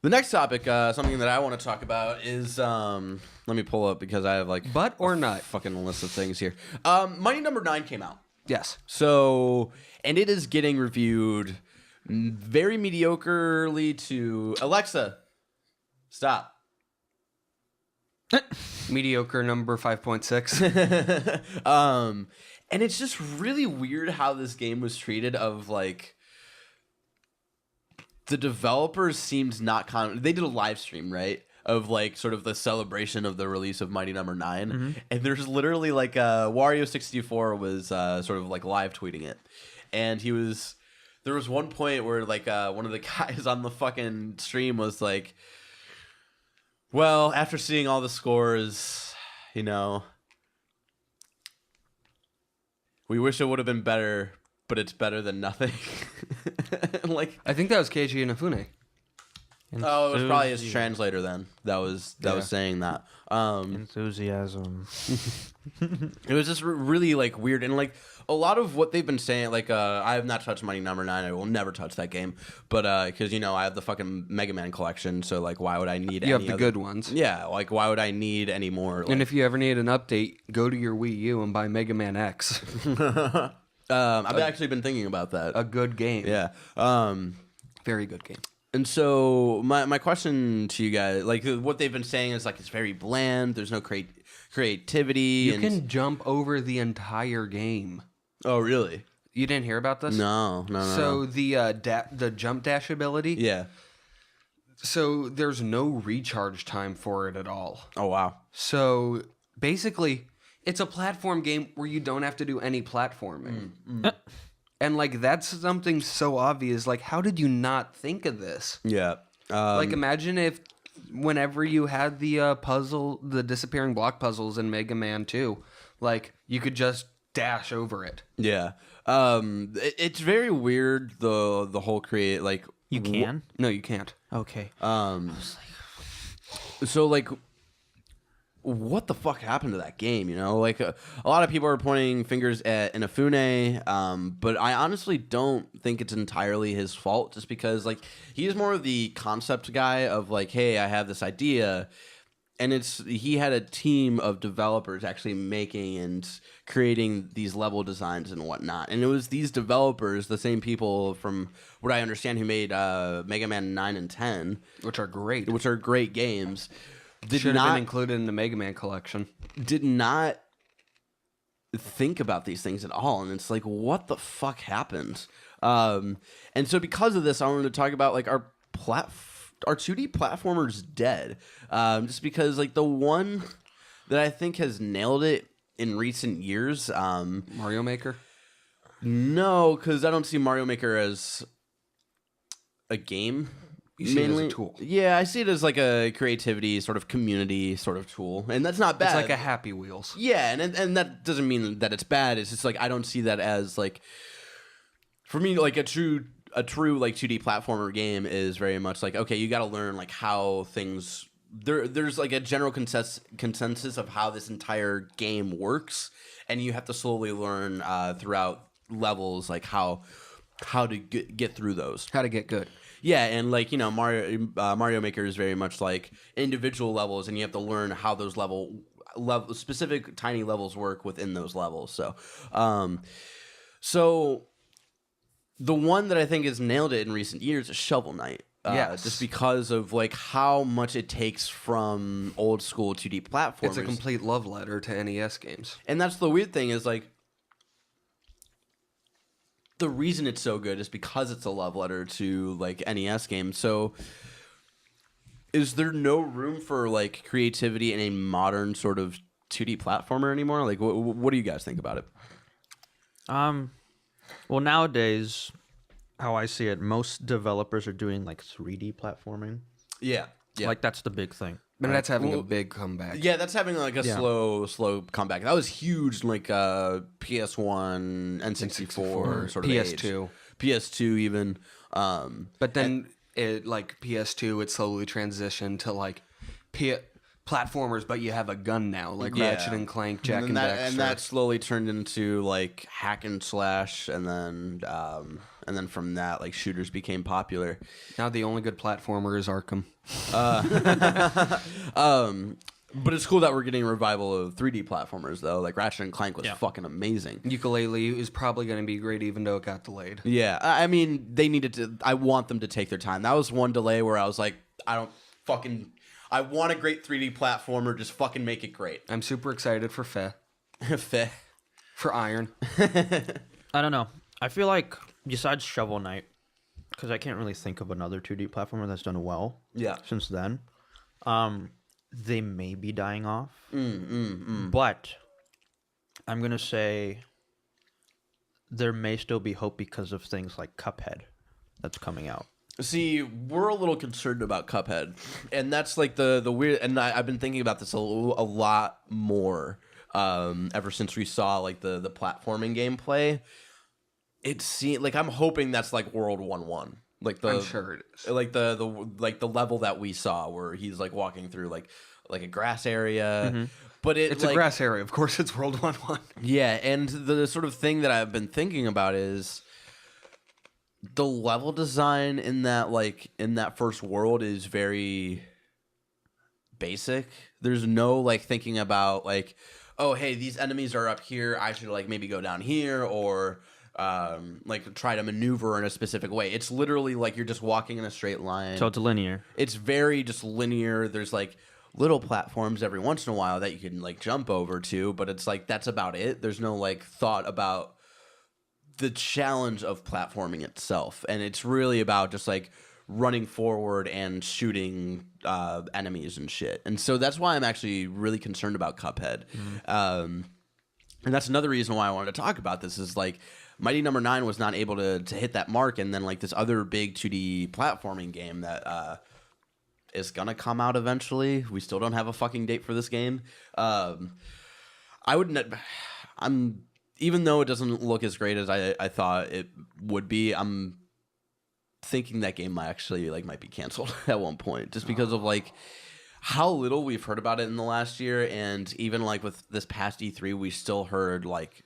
The next topic, something that I want to talk about is, let me pull up because I have like Butt or nut? fucking list of things here. Mighty Number 9 came out. Yes. So, and it is getting reviewed very mediocrely to Alexa. Stop. Mediocre number 5.6. And it's just really weird how this game was treated of like the developers seemed not they did a live stream, right? Of like sort of the celebration of the release of Mighty Number 9. Mm-hmm. And there's literally like Wario64 was sort of like live tweeting it. And there was one point where like one of the guys on the fucking stream was like, well, after seeing all the scores, you know, we wish it would have been better, but it's better than nothing. Like, I think that was Keiji Inafune. oh, it was probably his translator then. That was saying that. Enthusiasm. It was just really like weird, and like a lot of what they've been saying. Like, I have not touched Mighty Number 9. I will never touch that game. But because you know I have the fucking Mega Man collection, so like why would I need? You have the good ones. Yeah, like why would I need any more? Like, And if you ever need an update, go to your Wii U and buy Mega Man X. I've actually been thinking about that. A good game. Yeah. Very good game. And so my question to you guys, like what they've been saying is like it's very bland. There's no creativity. You can jump over the entire game. Oh, really? You didn't hear about this? No. So the jump dash ability. Yeah. So there's no recharge time for it at all. Oh, wow. So basically, it's a platform game where you don't have to do any platforming. And like that's something so obvious. Like, how did you not think of this? Yeah. Like, imagine if whenever you had the the disappearing block puzzles in Mega Man 2, like you could just dash over it. Yeah. It's very weird the whole create like You can? No, you can't. Okay. So like what the fuck happened to that game, you know? Like a lot of people are pointing fingers at Inafune, but I honestly don't think it's entirely his fault just because like he's more of the concept guy of like, hey, I have this idea, and he had a team of developers actually making and creating these level designs and whatnot. And it was these developers, the same people from what I understand who made Mega Man 9 and 10, Which are great. which are great games. Should have been included in the Mega Man collection. Did not think about these things at all, and it's like, what the fuck happened? And so because of this, I wanted to talk about like our 2D platformers dead, just because like the one that I think has nailed it in recent years, Mario Maker? no, because I don't see Mario Maker as a game. You see it as a tool. Yeah, I see it as like a creativity sort of community sort of tool, and that's not bad. It's like a Happy Wheels. Yeah, and that doesn't mean that it's bad. It's just like I don't see that as like, for me, like a true like 2D platformer game is very much like, okay, you got to learn like how things there's like a general consensus of how this entire game works, and you have to slowly learn throughout levels like how to get through those. How to get good. Yeah, and like, you know, Mario Maker is very much like individual levels, and you have to learn how those specific tiny levels work within those levels. So the one that I think has nailed it in recent years is Shovel Knight. Yes. Just because of like how much it takes from old school 2D platformers. It's a complete love letter to NES games. And that's the weird thing is like, the reason it's so good is because it's a love letter to like NES games. So is there no room for like creativity in a modern sort of 2D platformer anymore? Like what do you guys think about it? Well, nowadays, how I see it, most developers are doing like 3D platforming. Yeah. Like that's the big thing. And that's having a big comeback. Yeah, that's having like a slow comeback. That was huge, like PS1, N64 sort of PS2. age. PS2 even. But then it like PS2, it slowly transitioned to like platformers, but you have a gun now, like Yeah. Ratchet and Clank, Jack and that, Dexter. and that slowly turned into like hack and slash, and then from that, like shooters became popular. Now the only good platformer is Arkham. But it's cool that we're getting a revival of 3D platformers, though. Like Ratchet and Clank was fucking amazing. Ukulele is probably going to be great, even though it got delayed. Yeah, I mean, they needed to. I want them to take their time. That was one delay where I was like, I want a great 3D platformer. Just fucking make it great. I'm super excited for Feh. for Iron. I don't know. I feel like besides Shovel Knight, because I can't really think of another 2D platformer that's done well. Yeah. Since then, they may be dying off. But I'm gonna say there may still be hope because of things like Cuphead that's coming out. See, we're a little concerned about Cuphead, and that's like the weird. And I've been thinking about this a lot more ever since we saw like the platforming gameplay. It seems like I'm hoping that's like World 1-1. Like I'm sure it is. Like the level that we saw where he's like walking through like a grass area. But It's like, a grass area. Of course, it's World 1-1. Yeah, and the sort of thing that I've been thinking about is the level design in that first world is very basic. There's no like thinking about like, oh hey, these enemies are up here, I should like maybe go down here, or like try to maneuver in a specific way. It's literally like you're just walking in a straight line. So it's linear. It's very just linear. There's like little platforms every once in a while that you can like jump over to, but it's like that's about it. There's no like thought about the challenge of platforming itself, and it's really about just like running forward and shooting enemies and shit. And so that's why I'm actually really concerned about Cuphead. And that's another reason why I wanted to talk about this is like Mighty Number 9 was not able to hit that mark, and then like this other big 2D platforming game that is gonna come out eventually. We still don't have a fucking date for this game. Even though it doesn't look as great as I thought it would be, I'm thinking that game might be canceled at one point, just because of like how little we've heard about it in the last year, and even like with this past E3, we still heard like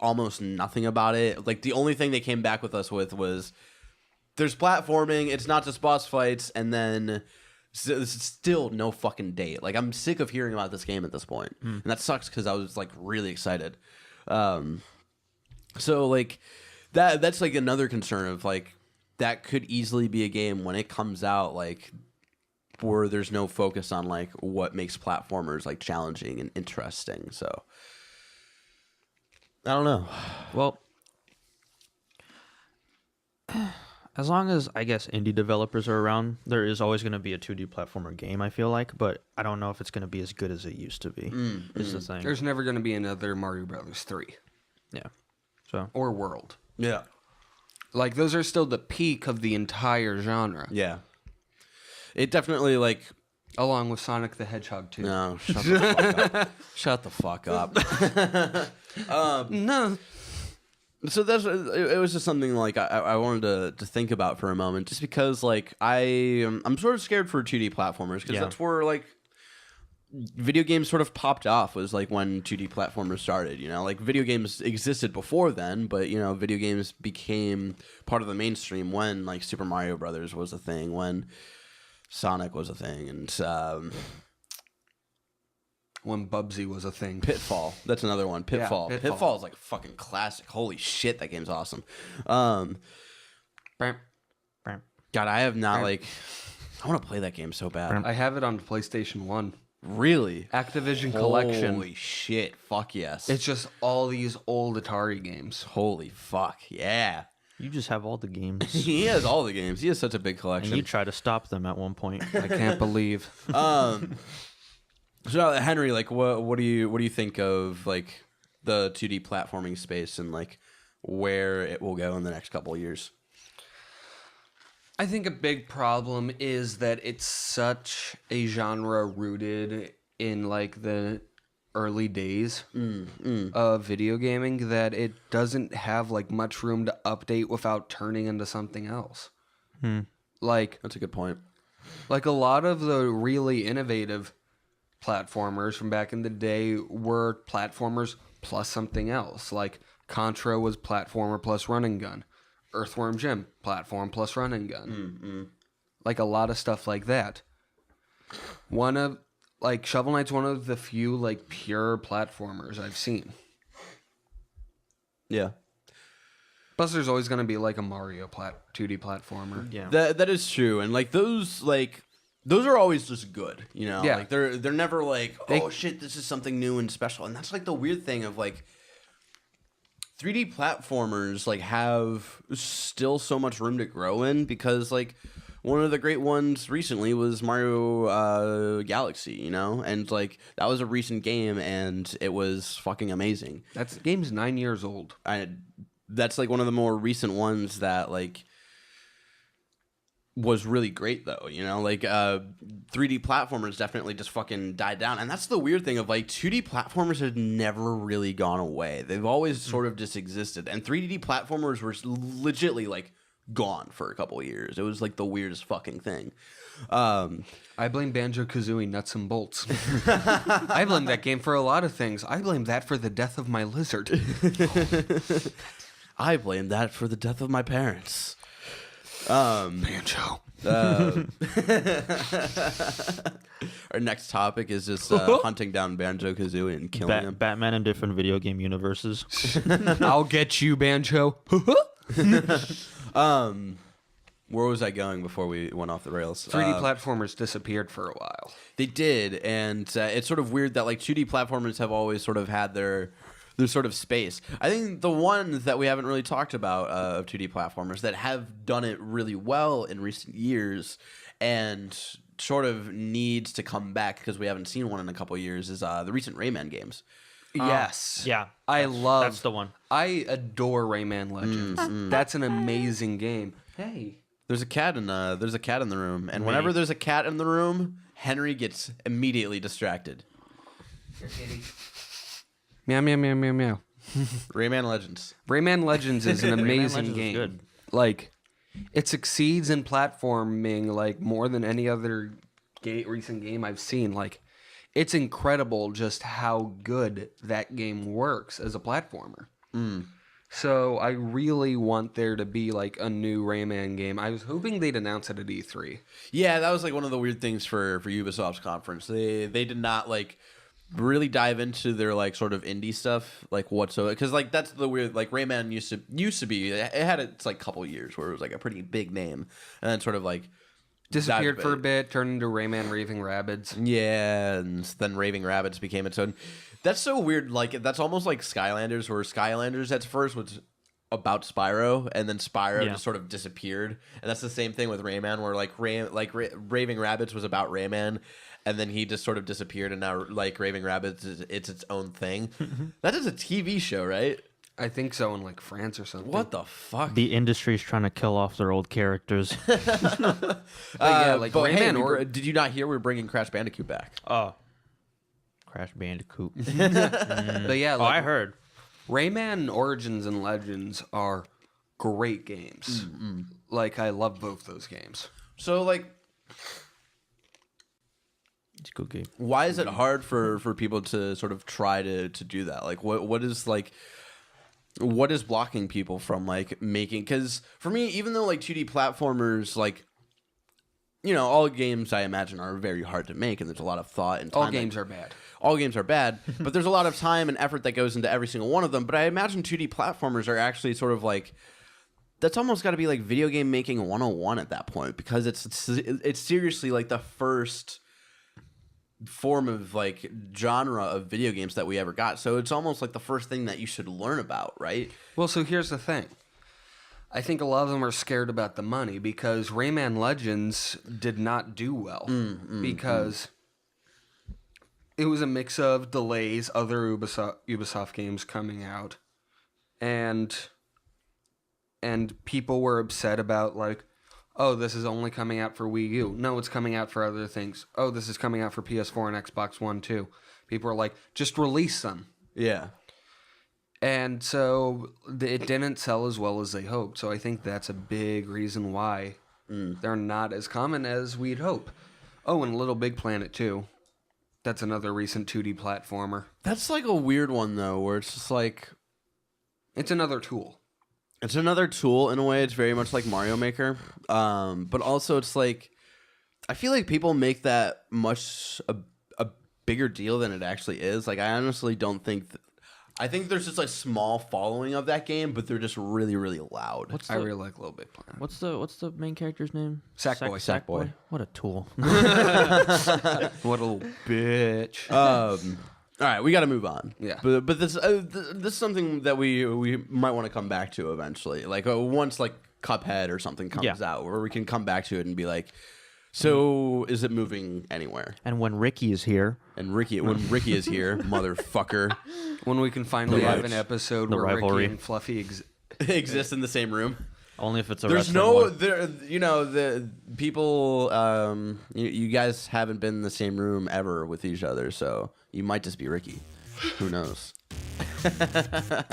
almost nothing about it. Like the only thing they came back with us with was there's platforming, it's not just boss fights, and then still no fucking date. Like I'm sick of hearing about this game at this point, and that sucks because I was like really excited. So like that's like another concern of like that could easily be a game when it comes out like where there's no focus on like what makes platformers like challenging and interesting. So I don't know. Well, as long as I guess indie developers are around, there is always going to be a 2D platformer game, I feel like, but I don't know if it's going to be as good as it used to be. Is the thing. There's never going to be another Mario Brothers 3 Yeah. So or World. Yeah. Like those are still the peak of the entire genre. Yeah. It definitely like Along with Sonic the Hedgehog 2. no, shut the fuck up. Shut the fuck up. No. So it was just something like I wanted to think about for a moment, just because like I'm sort of scared for 2D platformers because that's where like video games sort of popped off, was like when 2D platformers started. You know, like video games existed before then, but you know, video games became part of the mainstream when like Super Mario Brothers was a thing, when Sonic was a thing, and When Bubsy was a thing. Pitfall. That's another one. Pitfall. Yeah, Pitfall. Pitfall is like a fucking classic. Holy shit, that game's awesome. Bam. God, I have not like. I want to play that game so bad. I have it on PlayStation 1. Really? Activision Collection. Holy shit! Fuck yes. It's just all these old Atari games. Holy fuck yeah. you just have all the games. He has all the games. He has such a big collection. And you try to stop them at one point. I can't believe. So Henry, like, what do you think of like the 2D platforming space and like where it will go in the next couple of years? I think a big problem is that it's such a genre rooted in like the early days of video gaming that it doesn't have like much room to update without turning into something else. Like That's a good point. Like a lot of the really innovative platformers from back in the day were platformers plus something else. Like Contra was platformer plus run and gun. Earthworm Jim, platform plus run and gun. Like a lot of stuff like that. Shovel Knight's one of the few like pure platformers I've seen. Yeah. Plus, there's always going to be like a Mario 2D platformer. Yeah. That is true, and those are always just good, Yeah. Yeah. Like they're never like, oh shit, this is something new and special, and that's like the weird thing of like 3D platformers like have still so much room to grow in, because like one of the great ones recently was Mario Galaxy, and like that was a recent game and it was fucking amazing. That game's 9 years old. That's like one of the more recent ones that like was really great though, 3D platformers definitely just fucking died down. And that's the weird thing of like 2D platformers have never really gone away. They've always sort of just existed. And 3D platformers were legitly like gone for a couple of years. It was like the weirdest fucking thing. I blame Banjo-Kazooie nuts and bolts. I blame that game for a lot of things. I blame that for the death of my lizard. I blame that for the death of my parents. Banjo. Our next topic is just hunting down Banjo-Kazooie and killing him. Batman in different video game universes. I'll get you, Banjo. Where was I going before we went off the rails? 3D platformers disappeared for a while. They did, and it's sort of weird that like 2D platformers have always sort of had their sort of space. I think the ones that we haven't really talked about of 2D platformers that have done it really well in recent years and sort of needs to come back because we haven't seen one in a couple of years is the recent Rayman games. Yes. Yeah. That's the one. I adore Rayman Legends. That's an amazing game. Hey. There's a cat in the room, and whenever there's a cat in the room, Henry gets immediately distracted. Here, kitty. Meow, meow, meow, meow, meow. Rayman Legends. Rayman Legends is an amazing Legends is game. good. Like, it succeeds in platforming like more than any other recent game I've seen. Like, it's incredible just how good that game works as a platformer. So I really want there to be like a new Rayman game. I was hoping they'd announce it at E3. Yeah, that was like one of the weird things for Ubisoft's conference. They did not like really dive into their like sort of indie stuff like whatsoever, because like that's the weird, like Rayman used to be, it had its like couple years where it was like a pretty big name and then sort of like Disappeared for a bit, turned into Rayman Raving Rabbids. Yeah, and then Raving Rabbids became its own. That's so weird. Like that's almost like Skylanders, where Skylanders at first was about Spyro, and then Spyro just sort of disappeared. And that's the same thing with Rayman, where like Raving Rabbids was about Rayman, and then he just sort of disappeared, and now like Raving Rabbids it's its own thing. That is a TV show, right? I think so, in like France or something. What the fuck? The industry's trying to kill off their old characters. Yeah, like but Rayman hey, did you not hear we're bringing Crash Bandicoot back? Oh. Crash Bandicoot. But yeah, like, I heard. Rayman Origins and Legends are great games. Like, I love both those games. So like, It's a good game. why is it hard for people to sort of try to do that? Like, what is like, what is blocking people from like making? Because for me, even though like 2D platformers, like, all games I imagine are very hard to make, and there's a lot of thought and time. All games are bad. All games are bad, but there's a lot of time and effort that goes into every single one of them. But I imagine 2D platformers are actually sort of like, that's almost got to be like video game making 101 at that point, because it's seriously like the first form of like genre of video games that we ever got. So it's almost like the first thing that you should learn about, right? Well, so here's the thing. I think a lot of them are scared about the money, because Rayman Legends did not do well because it was a mix of delays, other Ubisoft games coming out, and people were upset about like, oh, this is only coming out for Wii U. No, it's coming out for other things. Oh, this is coming out for PS4 and Xbox One too. People are like, just release them. Yeah. And so it didn't sell as well as they hoped. So I think that's a big reason why they're not as common as we'd hope. Oh, and Little Big Planet too. That's another recent 2D platformer. That's like a weird one though, where it's just like It's another tool. it's another tool in a way. It's very much like Mario Maker, but also it's like I feel like people make that much a bigger deal than it actually is. Like I honestly don't think. I think there's just a small following of that game, but they're just really, really loud. I really like Little Big Planet. What's the main character's name? Sackboy. Sackboy. What a tool. What a little bitch. All right, we got to move on. Yeah. but this is something that we might want to come back to eventually. Like once like Cuphead or something comes out, where we can come back to it and be like, so is it moving anywhere? And when Ricky is here, And when Ricky is here, motherfucker, When we can finally have an episode where rivalry. Ricky and Fluffy exist in the same room. only if it's a There's wrestling no, one. there, you know, the people, you guys haven't been in the same room ever with each other, so you might just be Ricky. Who knows? You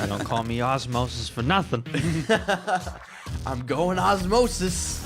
don't call me Osmosis for nothing. I'm going osmosis.